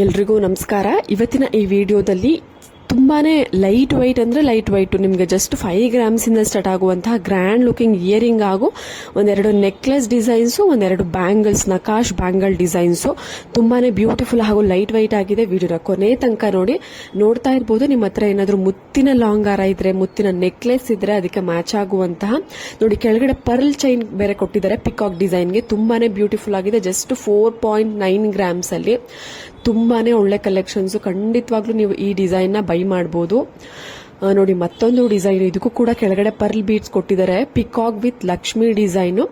ಎಲ್ರಿಗೂ ನಮಸ್ಕಾರ. ಇವತ್ತಿನ ಈ ವಿಡಿಯೋದಲ್ಲಿ ತುಂಬಾನೇ ಲೈಟ್ ವೈಟ್ ಅಂದ್ರೆ ಲೈಟ್ ವೈಟ್ ನಿಮಗೆ ಜಸ್ಟ್ 5 ಗ್ರಾಮ್ಸ್ ಇಂದ ಸ್ಟಾರ್ಟ್ ಆಗುವಂತಹ ಗ್ರ್ಯಾಂಡ್ ಲುಕಿಂಗ್ ಇಯರಿಂಗ್ ಹಾಗೂ ಒಂದೆರಡು ನೆಕ್ಲೆಸ್ ಡಿಸೈನ್ಸ್, ಒಂದೆರಡು ಬ್ಯಾಂಗಲ್ಸ್, ನಕಾಶ್ ಬ್ಯಾಂಗಲ್ ಡಿಸೈನ್ಸ್ ತುಂಬಾನೇ ಬ್ಯೂಟಿಫುಲ್ ಹಾಗೂ ಲೈಟ್ ವೈಟ್ ಆಗಿದೆ. ವಿಡಿಯೋನ ಕೊನೆ ತನಕ ನೋಡ್ತಾ ಇರಬಹುದು. ನಿಮ್ಮ ಹತ್ರ ಏನಾದರೂ ಮುತ್ತಿನ ಲಾಂಗ್ ಹಾರ ಇದ್ರೆ, ಮುತ್ತಿನ ನೆಕ್ಲೆಸ್ ಇದ್ರೆ ಅದಕ್ಕೆ ಮ್ಯಾಚ್ ಆಗುವಂತಹ ನೋಡಿ ಕೆಳಗಡೆ ಪರ್ಲ್ ಚೈನ್ ಬೇರೆ ಕೊಟ್ಟಿದ್ದಾರೆ ಪಿಕಾಕ್ ಡಿಸೈನ್ಗೆ. ತುಂಬಾನೇ ಬ್ಯೂಟಿಫುಲ್ ಆಗಿದೆ. ಜಸ್ಟ್ 4.9 ಗ್ರಾಮ್ಸ್ ಅಲ್ಲಿ ತುಂಬಾನೇ ಒಳ್ಳೆ ಕಲೆಕ್ಷನ್ಸ್. ಖಂಡಿತವಾಗ್ಲೂ ನೀವು ಈ ಡಿಸೈನ್ ನ ಬೈ ಮಾಡಬಹುದು. ನೋಡಿ ಮತ್ತೊಂದು ಡಿಸೈನ್, ಇದಕ್ಕೂ ಕೂಡ ಕೆಳಗಡೆ ಪರ್ಲ್ ಬೀಡ್ಸ್ ಕೊಟ್ಟಿದ್ದಾರೆ. Peacock with Lakshmi design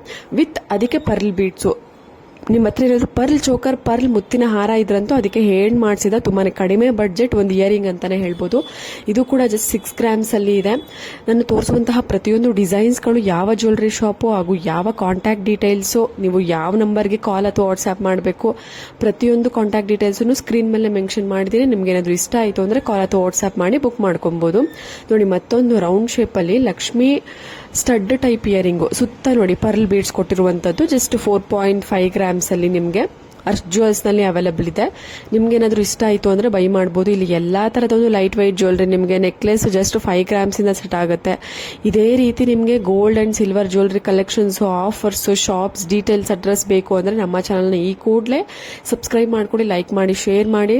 with ಅದಕ್ಕೆ ಪರ್ಲ್ ಬೀಡ್ಸ್. ನಿಮ್ಮ ಹತ್ರ ಏನಾದ್ರು ಪರ್ಲ್ ಚೋಕರ್, ಪರ್ಲ್ ಮುತ್ತಿನ ಹಾರ ಇದ್ರಂತೂ ಅದಕ್ಕೆ ಹೇಡ್ ಮಾಡಿಸಿದ ತುಂಬಾನೇ ಕಡಿಮೆ ಬಡ್ಜೆಟ್ ಒಂದು ಇಯರಿಂಗ್ ಅಂತಾನೆ ಹೇಳ್ಬೋದು. ಇದು ಕೂಡ ಜಸ್ಟ್ 6 ಗ್ರಾಮ್ಸ್ ಅಲ್ಲಿ ಇದೆ. ನಾನು ತೋರಿಸುವಂತಹ ಪ್ರತಿಯೊಂದು ಡಿಸೈನ್ಸ್ಗಳು ಯಾವ ಜ್ಯುವೆಲರಿ ಶಾಪು ಹಾಗೂ ಯಾವ ಕಾಂಟ್ಯಾಕ್ಟ್ ಡೀಟೇಲ್ಸ್, ನೀವು ಯಾವ ನಂಬರ್ಗೆ ಕಾಲ್ ಅಥವಾ ವಾಟ್ಸ್ಆಪ್ ಮಾಡಬೇಕು, ಪ್ರತಿಯೊಂದು ಕಾಂಟ್ಯಾಕ್ಟ್ ಡೀಟೇಲ್ಸ್ ಸ್ಕ್ರೀನ್ ಮೇಲೆ ಮೆನ್ಷನ್ ಮಾಡಿದ್ದೀನಿ. ನಿಮ್ಗೆ ಏನಾದ್ರು ಇಷ್ಟ ಆಯಿತು ಅಂದ್ರೆ ಕಾಲ್ ಅಥವಾ ವಾಟ್ಸ್ಆಪ್ ಮಾಡಿ ಬುಕ್ ಮಾಡ್ಕೊಬಹುದು. ನೋಡಿ ಮತ್ತೊಂದು ರೌಂಡ್ ಶೇಪ್ ಅಲ್ಲಿ ಲಕ್ಷ್ಮಿ ಸ್ಟಡ್ ಟೈಪ್ ಇಯರಿಂಗು, ಸುತ್ತ ನೋಡಿ ಪರ್ಲ್ ಬೀಡ್ಸ್ ಕೊಟ್ಟಿರುವಂತದ್ದು. ಜಸ್ಟ್ 4.5 ಗ್ರಾಮ್ಸ್ ಅಲ್ಲಿ ನಿಮಗೆ ಅರ್ಶ್ ಜ್ಯುವೆಲ್ಸ್ ನಲ್ಲಿ ಅವೈಲೇಬಲ್ ಇದೆ. ನಿಮ್ಗೆ ಏನಾದ್ರು ಇಷ್ಟ ಆಯಿತು ಅಂದ್ರೆ ಬೈ ಮಾಡಬಹುದು. ಇಲ್ಲಿ ಎಲ್ಲಾ ತರದೊಂದು ಲೈಟ್ ವೈಟ್ ಜ್ಯುವೆಲರಿ, ನಿಮಗೆ ನೆಕ್ಲೆಸ್ ಜಸ್ಟ್ 5 ಗ್ರಾಮ್ಸ್ ಇಂದ ಸೆಟ್ ಆಗುತ್ತೆ. ಇದೇ ರೀತಿ ನಿಮಗೆ gold and silver jewellery collections, offers, shops details, address ಬೇಕು ಅಂದ್ರೆ ನಮ್ಮ ಚಾನಲ್ನ ಈ ಕೂಡಲೇ ಸಬ್ಸ್ಕ್ರೈಬ್ ಮಾಡ್ಕೊಳ್ಳಿ, ಲೈಕ್ ಮಾಡಿ, ಶೇರ್ ಮಾಡಿ.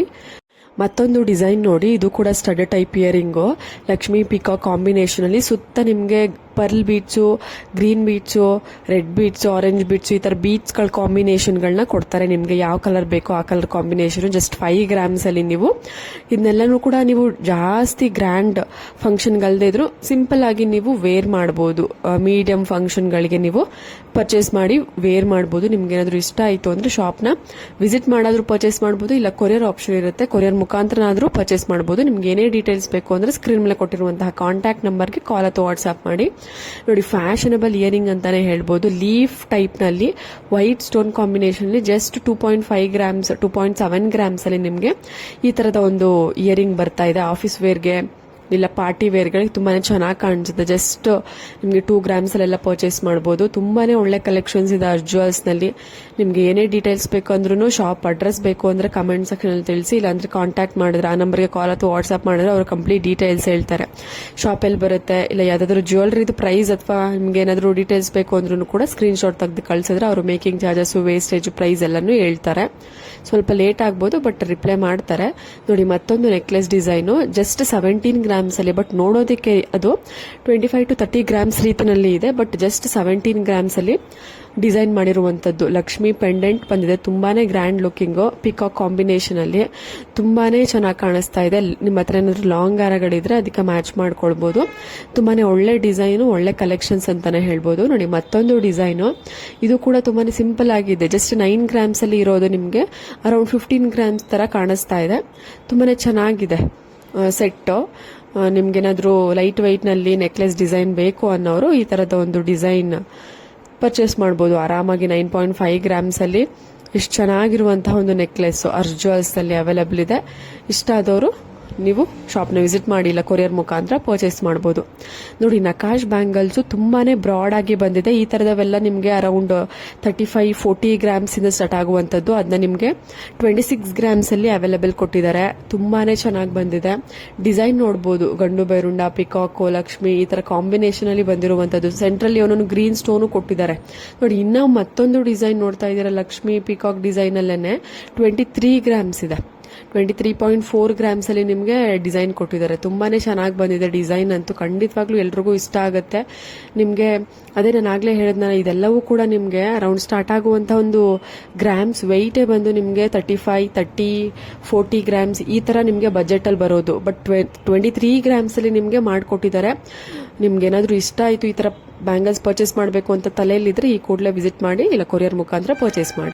ಮತ್ತೊಂದು ಡಿಸೈನ್ ನೋಡಿ, ಇದು ಕೂಡ stud type earring, Lakshmi peacock combination ಅಲ್ಲಿ. ಸುತ್ತ ನಿಮಗೆ pearl beads, green beads, red beads, orange beads, ಈ ತರ ಬೀಡ್ಸ್ಗಳ ಕಾಂಬಿನೇಷನ್ಗಳನ್ನ ಕೊಡ್ತಾರೆ. ನಿಮಗೆ ಯಾವ ಕಲರ್ ಬೇಕೋ ಆ ಕಲರ್ ಕಾಂಬಿನೇಷನ್. ಜಸ್ಟ್ 5 ಗ್ರಾಮ್ಸ್ ಅಲ್ಲಿ ನೀವು ಇದನ್ನೆಲ್ಲನೂ ಕೂಡ ನೀವು ಜಾಸ್ತಿ ಗ್ರ್ಯಾಂಡ್ ಫಂಕ್ಷನ್ಗಳದೇ ಇದ್ರು ಸಿಂಪಲ್ ಆಗಿ ನೀವು ವೇರ್ ಮಾಡಬಹುದು. ಮೀಡಿಯಂ ಫಂಕ್ಷನ್ಗಳಿಗೆ ನೀವು ಪರ್ಚೇಸ್ ಮಾಡಿ ವೇರ್ ಮಾಡಬಹುದು. ನಿಮ್ಗೆ ಏನಾದ್ರು ಇಷ್ಟ ಆಯಿತು ಅಂದ್ರೆ ಶಾಪ್ನ ವಿಸಿಟ್ ಮಾಡಾದ್ರೂ ಪರ್ಚೇಸ್ ಮಾಡಬಹುದು, ಇಲ್ಲ ಕೊರಿಯರ್ ಆಪ್ಷನ್ ಇರುತ್ತೆ, ಕೊರಿಯರ್ ಮುಖಾಂತರನಾದ್ರೂ ಪರ್ಚೇಸ್ ಮಾಡಬಹುದು. ನಿಮ್ಗೆ ಏನೇ ಡೀಟೇಲ್ಸ್ ಬೇಕು ಅಂದ್ರೆ ಸ್ಕ್ರೀನ್ ಮೇಲೆ ಕೊಟ್ಟಿರುವಂತಹ ಕಾಂಟ್ಯಾಕ್ಟ್ ನಂಬರ್ಗೆ ಕಾಲ್ ಅಥವಾ ವಾಟ್ಸ್ಆಪ್ ಮಾಡಿ. ನೋಡಿ ಫ್ಯಾಷನಬಲ್ ಇಯರಿಂಗ್ ಅಂತಾನೆ ಹೇಳ್ಬೋದು. ಲೀಫ್ ಟೈಪ್ ನಲ್ಲಿ ವೈಟ್ ಸ್ಟೋನ್ ಕಾಂಬಿನೇಷನ್ ಅಲ್ಲಿ ಜಸ್ಟ್ 2.5 ಗ್ರಾಮ್ಸ್, 2.7 ಗ್ರಾಮ್ಸ್ ಅಲ್ಲಿ ನಿಮ್ಗೆ ಈ ತರದ ಒಂದು ಇಯರಿಂಗ್ ಬರ್ತಾ ಇದೆ. ಆಫೀಸ್ ವೇರ್ಗೆ ಇಲ್ಲ ಪಾರ್ಟಿ ವೇರ್ಗಳಿಗೆ ತುಂಬಾನೇ ಚೆನ್ನಾಗಿ ಕಾಣಿಸುತ್ತೆ. ಜಸ್ಟ್ ನಿಮಗೆ 2 ಗ್ರಾಮ್ಸ್ ಅಲ್ಲೆಲ್ಲ ಪರ್ಚೇಸ್ ಮಾಡಬಹುದು. ತುಂಬಾನೇ ಒಳ್ಳೆ ಕಲೆಕ್ಷನ್ಸ್ ಇದೆ ಅರ್ಶ್ ಜ್ಯುವೆಲ್ಸ್ ನಲ್ಲಿ. ನಿಮ್ಗೆ ಏನೇ ಡೀಟೇಲ್ಸ್ ಬೇಕು ಅಂದ್ರೂ, ಶಾಪ್ ಅಡ್ರೆಸ್ ಬೇಕು ಅಂದ್ರೆ ಕಮೆಂಟ್ ಸೆಕ್ಷನ್ ಅಲ್ಲಿ ತಿಳಿಸಿ, ಇಲ್ಲಾಂದ್ರೆ ಕಾಂಟ್ಯಾಕ್ಟ್ ಮಾಡಿದ್ರೆ ಆ ನಂಬರ್ಗೆ ಕಾಲ್ ಅಥವಾ ವಾಟ್ಸ್ಆಪ್ ಮಾಡಿದ್ರೆ ಅವ್ರು ಕಂಪ್ಲೀಟ್ ಡೀಟೇಲ್ಸ್ ಹೇಳ್ತಾರೆ. ಶಾಪ್ ಎಲ್ಲಿ ಬರುತ್ತೆ, ಇಲ್ಲ ಯಾವ್ದಾದ್ರು ಜ್ಯುವೆಲರಿದು ಪ್ರೈಸ್ ಅಥವಾ ನಿಮ್ಗೆ ಏನಾದ್ರು ಡೀಟೇಲ್ಸ್ ಬೇಕು ಅಂದ್ರೂ ಕೂಡ ಸ್ಕ್ರೀನ್ ಶಾಟ್ ತೆಗೆದು ಕಳ್ಸಿದ್ರೆ ಅವರು ಮೇಕಿಂಗ್ ಚಾರ್ಜಸ್, ವೇಸ್ಟೇಜ್, ಪ್ರೈಸ್ ಎಲ್ಲಾನು ಹೇಳ್ತಾರೆ. ಸ್ವಲ್ಪ ಲೇಟ್ ಆಗ್ಬೋದು ಬಟ್ ರಿಪ್ಲೈ ಮಾಡ್ತಾರೆ. ನೋಡಿ ಮತ್ತೊಂದು ನೆಕ್ಲೆಸ್ ಡಿಸೈನು, ಜಸ್ಟ್ 17 ಗ್ರಾಮ್ಸ್ ಅಲ್ಲಿ, ಬಟ್ ನೋಡೋದಕ್ಕೆ ಅದು 25 to 30 ಗ್ರಾಮ್ಸ್ ರೀತಿನಲ್ಲಿ ಇದೆ. ಬಟ್ ಜಸ್ಟ್ 17 ಗ್ರಾಮ್ಸ್ ಅಲ್ಲಿ ಡಿಸೈನ್ ಮಾಡಿರುವಂತದ್ದು ಲಕ್ಷ್ಮಿ ಪೆಂಡೆಂಟ್ ಬಂದಿದೆ. ತುಂಬಾನೇ ಗ್ರ್ಯಾಂಡ್ ಲುಕಿಂಗ್, ಪಿಕಾಕ್ ಕಾಂಬಿನೇಷನ್ ಅಲ್ಲಿ ತುಂಬಾನೇ ಚೆನ್ನಾಗಿ ಕಾಣಿಸ್ತಾ ಇದೆ. ನಿಮ್ಮ ಹತ್ರ ಏನಾದ್ರು ಲಾಂಗ್ ಹಾರಗಳಿದ್ರೆ ಅದಕ್ಕೆ ಮ್ಯಾಚ್ ಮಾಡ್ಕೊಳ್ಬಹುದು. ತುಂಬಾನೇ ಒಳ್ಳೆ ಡಿಸೈನ್, ಒಳ್ಳೆ ಕಲೆಕ್ಷನ್ಸ್ ಅಂತಾನೆ ಹೇಳ್ಬೋದು. ನೋಡಿ ಮತ್ತೊಂದು ಡಿಸೈನು, ಇದು ಕೂಡ ತುಂಬಾನೇ ಸಿಂಪಲ್ ಆಗಿದೆ. ಜಸ್ಟ್ 9 ಗ್ರಾಮ್ಸ್ ಅಲ್ಲಿ ಇರೋದು ನಿಮ್ಗೆ ಅರೌಂಡ್ 15 ಗ್ರಾಮ್ಸ್ ತರ ಕಾಣಿಸ್ತಾ ಇದೆ. ತುಂಬಾನೇ ಚೆನ್ನಾಗಿದೆ ಸೆಟ್. ನಿಮ್ಗೇನಾದ್ರೂ ಲೈಟ್ ವೈಟ್ ನಲ್ಲಿ ನೆಕ್ಲೆಸ್ ಡಿಸೈನ್ ಬೇಕು ಅನ್ನೋರು ಈ ತರದ ಒಂದು ಡಿಸೈನ್ ಪರ್ಚೇಸ್ ಮಾಡಬಹುದು ಆರಾಮಾಗಿ. 9.5 ಗ್ರಾಮ್ಸ್ ಅಲ್ಲಿ ಇಷ್ಟು ಚೆನ್ನಾಗಿರುವಂತಹ ಒಂದು ನೆಕ್ಲೆಸ್ ಅರ್ಶ್ ಜ್ಯುವೆಲ್ಸ್ ಅಲ್ಲಿ ಅವೈಲೇಬಲ್ ಇದೆ. ಇಷ್ಟ ಆದವರು ನೀವು ಶಾಪ್ನ ವಿಸಿಟ್ ಮಾಡಿ, ಇಲ್ಲ ಕೊರಿಯರ್ ಮುಖಾಂತರ ಪರ್ಚೇಸ್ ಮಾಡಬಹುದು. ನೋಡಿ ನಕಾಶ್ ಬ್ಯಾಂಗಲ್ಸ್ ತುಂಬಾನೇ ಬ್ರಾಡ್ ಆಗಿ ಬಂದಿದೆ. ಈ ತರದವೆಲ್ಲ ನಿಮಗೆ ಅರೌಂಡ್ 35-40 ಗ್ರಾಮ್ಸ್ ಇಂದ ಸ್ಟಾರ್ಟ್ ಆಗುವಂತದ್ದು. ಅದನ್ನ ನಿಮಗೆ 26 ಗ್ರಾಮ್ಸ್ ಅಲ್ಲಿ ಅವೈಲೇಬಲ್ ಕೊಟ್ಟಿದ್ದಾರೆ. ತುಂಬಾನೇ ಚೆನ್ನಾಗಿ ಬಂದಿದೆ. ಡಿಸೈನ್ ನೋಡಬಹುದು, ಗಂಡು ಬೈರುಂಡ, ಪಿಕಾಕ್, ಲಕ್ಷ್ಮಿ ಈ ತರ ಕಾಂಬಿನೇಷನ್ ಅಲ್ಲಿ ಬಂದಿರುವಂತದ್ದು. ಸೆಂಟ್ರಲ್ಲಿ ಒಂದೊಂದು ಗ್ರೀನ್ ಸ್ಟೋನು ಕೊಟ್ಟಿದ್ದಾರೆ. ನೋಡಿ ಇನ್ನ ಮತ್ತೊಂದು ಡಿಸೈನ್ ನೋಡ್ತಾ ಇದ್ದೀರಾ, ಲಕ್ಷ್ಮಿ ಪಿಕಾಕ್ ಡಿಸೈನ್ ಅಲ್ಲೇನೆ 23 ಗ್ರಾಮ್ಸ್ ಇದೆ. 23.4 ಗ್ರಾಮ್ಸ್ ಅಲ್ಲಿ ನಿಮಗೆ ಡಿಸೈನ್ ಕೊಟ್ಟಿದ್ದಾರೆ. ತುಂಬಾನೇ ಚೆನ್ನಾಗಿ ಬಂದಿದೆ ಡಿಸೈನ್ ಅಂತೂ. ಖಂಡಿತವಾಗ್ಲೂ ಎಲ್ರಿಗೂ ಇಷ್ಟ ಆಗುತ್ತೆ. ನಿಮ್ಗೆ ಅದೇ ನಾನು ಆಗ್ಲೇ ಹೇಳಿದ್ನ, ಇದೆಲ್ಲವೂ ಕೂಡ ನಿಮ್ಗೆ ಅರೌಂಡ್ ಸ್ಟಾರ್ಟ್ ಆಗುವಂತ ಒಂದು ಗ್ರಾಮ್ಸ್ ವೆಯ್ಟೇ ಬಂದು ನಿಮ್ಗೆ 35, 30, 40 ಗ್ರಾಮ್ಸ್ ಈ ತರ ನಿಮ್ಗೆ ಬಜೆಟ್ ಅಲ್ಲಿ ಬರೋದು. ಬಟ್ 23 ಗ್ರಾಮ್ಸ್ ಅಲ್ಲಿ ನಿಮ್ಗೆ ಮಾಡ್ಕೊಟ್ಟಿದ್ದಾರೆ. ನಿಮ್ಗೆ ಏನಾದ್ರೂ ಇಷ್ಟ ಆಯ್ತು ಈ ತರ ಬ್ಯಾಂಗಲ್ಸ್ ಪರ್ಚೇಸ್ ಮಾಡಬೇಕು ಅಂತ ತಲೆಯಲ್ಲಿದ್ರೆ ಈ ಕೂಡಲೇ ವಿಸಿಟ್ ಮಾಡಿ, ಇಲ್ಲ ಕೊರಿಯರ್ ಮುಖಾಂತರ ಪರ್ಚೇಸ್ ಮಾಡಿ.